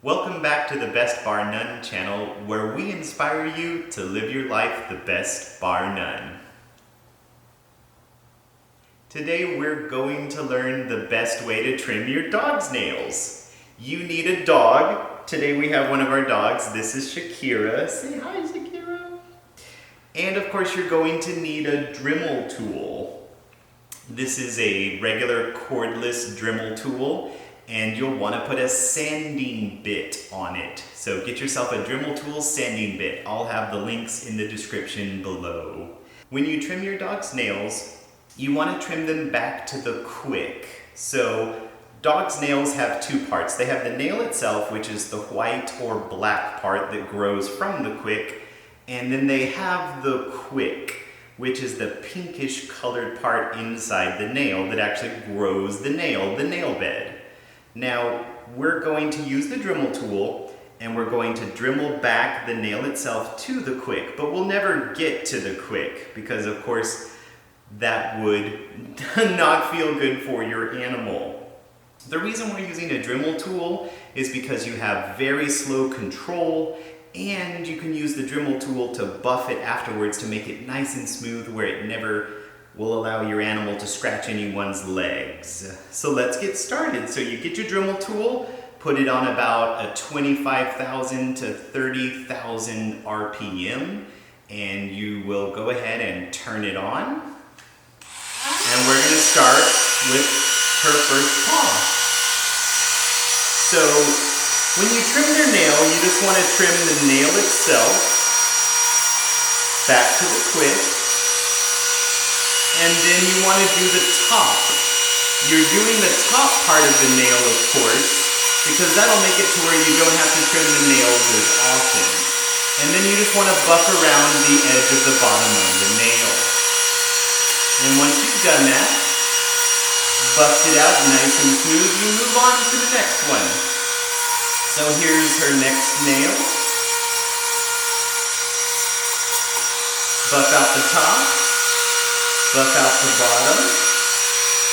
Welcome back to the Best Bar None channel, where we inspire you to live your life the best bar none. Today we're going to learn the best way to trim your dog's nails. You need a dog. Today we have one of our dogs. This is Shakira. Say hi, Shakira. And of course you're going to need a Dremel tool. This is a regular cordless Dremel tool, and you'll want to put a sanding bit on it. So get yourself a Dremel Tool Sanding Bit. I'll have the links in the description below. When you trim your dog's nails, you want to trim them back to the quick. So dogs' nails have two parts. They have the nail itself, which is the white or black part that grows from the quick, and then they have the quick, which is the pinkish colored part inside the nail that actually grows the nail bed. Now, we're going to use the Dremel tool, and we're going to Dremel back the nail itself to the quick, but we'll never get to the quick because, of course, that would not feel good for your animal. The reason we're using a Dremel tool is because you have very slow control, and you can use the Dremel tool to buff it afterwards to make it nice and smooth where it never will allow your animal to scratch anyone's legs. So let's get started. So you get your Dremel tool, put it on about a 25,000 to 30,000 RPM, and you will go ahead and turn it on. And we're gonna start with her first paw. So when you trim their nail, you just wanna trim the nail itself back to the quick. And then you want to do the top. You're doing the top part of the nail, of course, because that'll make it to where you don't have to trim the nails as often. And then you just want to buff around the edge of the bottom of the nail. And once you've done that, buffed it out nice and smooth, you move on to the next one. So here's her next nail. Buff out the top. Buff out the bottom,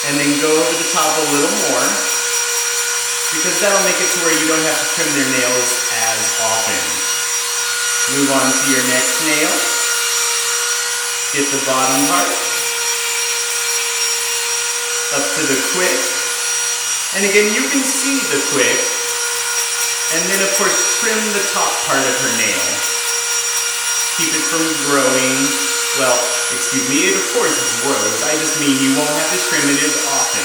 and then go over the top a little more, because that'll make it to where you don't have to trim their nails as often. Move on to your next nail. Get the bottom part. Up to the quick. And again, you can see the quick, and then of course trim the top part of her nail. Keep it from growing. Well, excuse me, it of course grows. I just mean you won't have to trim it as often.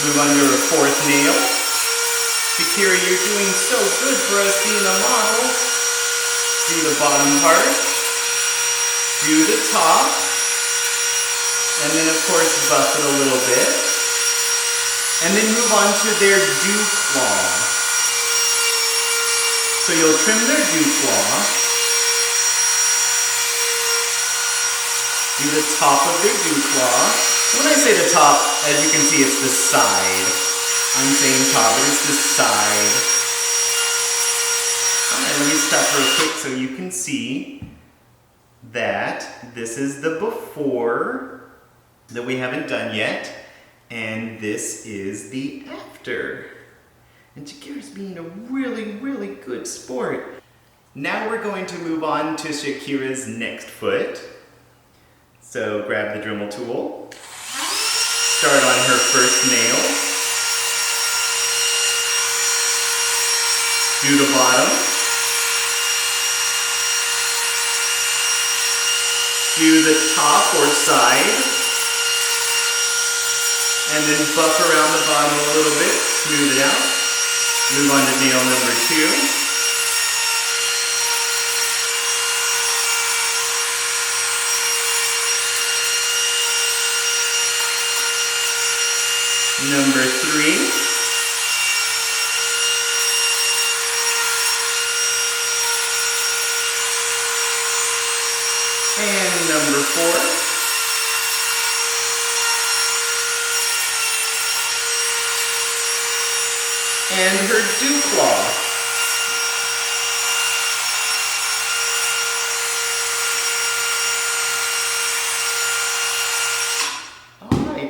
Move on to our fourth nail. Shakira, you're doing so good for us being a model. Do the bottom part. Do the top. And then of course buff it a little bit. And then move on to their dew claw. So you'll trim their dew claw. Do the top of their dew claw. When I say the top, as you can see, it's the side. I'm saying top, but it's the side. Alright, let me stop real quick so you can see that this is the before that we haven't done yet, and this is the after. And Shakira's being a really, really good sport. Now we're going to move on to Shakira's next foot. So grab the Dremel tool, start on her first nail, do the bottom, do the top or side, and then buff around the bottom a little bit, smooth it out. Move on to nail number 2. Number 3. And number 4. And her dew claw.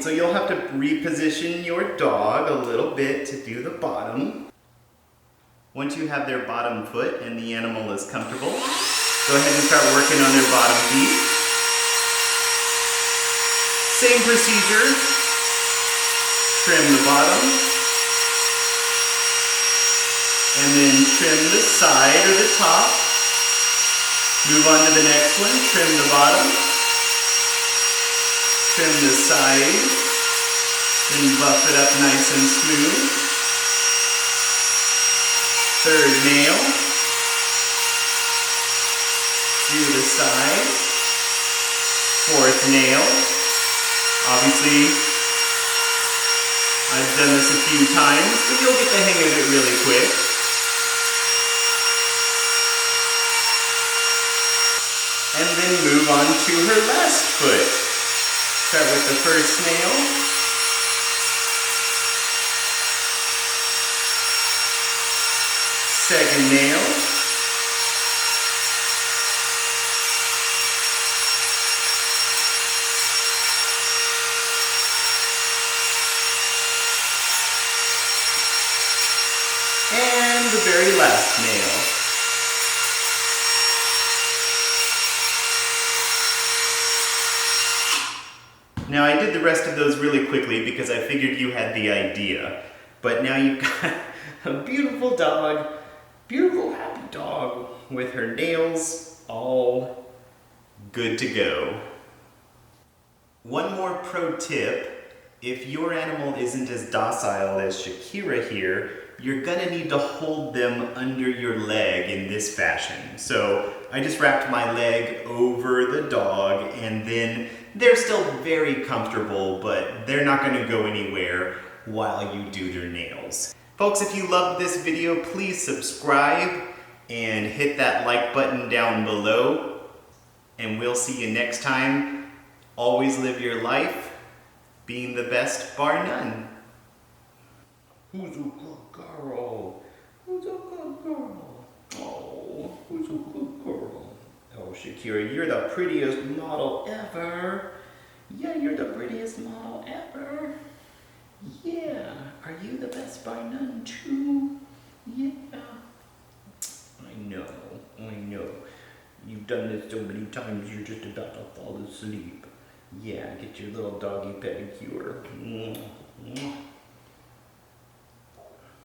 So you'll have to reposition your dog a little bit to do the bottom. Once you have their bottom foot and the animal is comfortable, go ahead and start working on their bottom feet. Same procedure. Trim the bottom. And then trim the side or the top. Move on to the next one. Trim the bottom. Trim the side. Then buff it up nice and smooth. Third nail. Do the side. Fourth nail. Obviously, I've done this a few times, but you'll get the hang of it really quick. And then move on to her last foot. Start with the first nail. Second nail. And the very last nail. Now I did the rest of those really quickly because I figured you had the idea. But now you've got a beautiful dog, beautiful happy dog with her nails all good to go. One more pro tip, if your animal isn't as docile as Shakira here, you're gonna need to hold them under your leg in this fashion. So I just wrapped my leg over the dog and then they're still very comfortable, but they're not gonna go anywhere while you do their nails. Folks, if you loved this video, please subscribe and hit that like button down below. And we'll see you next time. Always live your life being the best, bar none. Who's a good girl? Who's a good girl? Oh, who's a good girl? Oh, Shakira, you're the prettiest model ever. Yeah, you're the prettiest model ever. Yeah, are you the best by none too? Yeah. I know. You've done this so many times, you're just about to fall asleep. Yeah, get your little doggy pedicure.